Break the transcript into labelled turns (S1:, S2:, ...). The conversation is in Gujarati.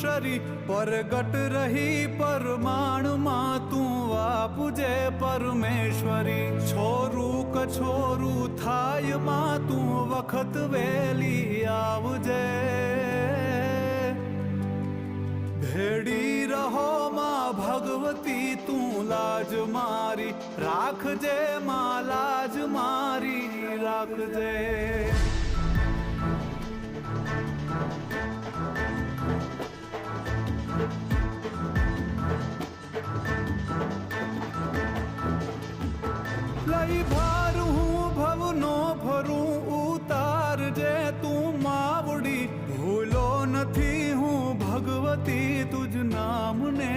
S1: અક્ષરી પરગટ રહી પરમાણમાં તું આપજે પરમેશ્વરી છોરું કછોરું થાય માં તું વખત વેલી આવજે ભેડી રહો માં ભગવતી તું લાજ મારી રાખજે માં લાજ મારી રાખજે લઈ ભાર હું ભવનો ભરું ઉતારજે તું માવડી ભૂલો નથી હું ભગવતી તુજ નામને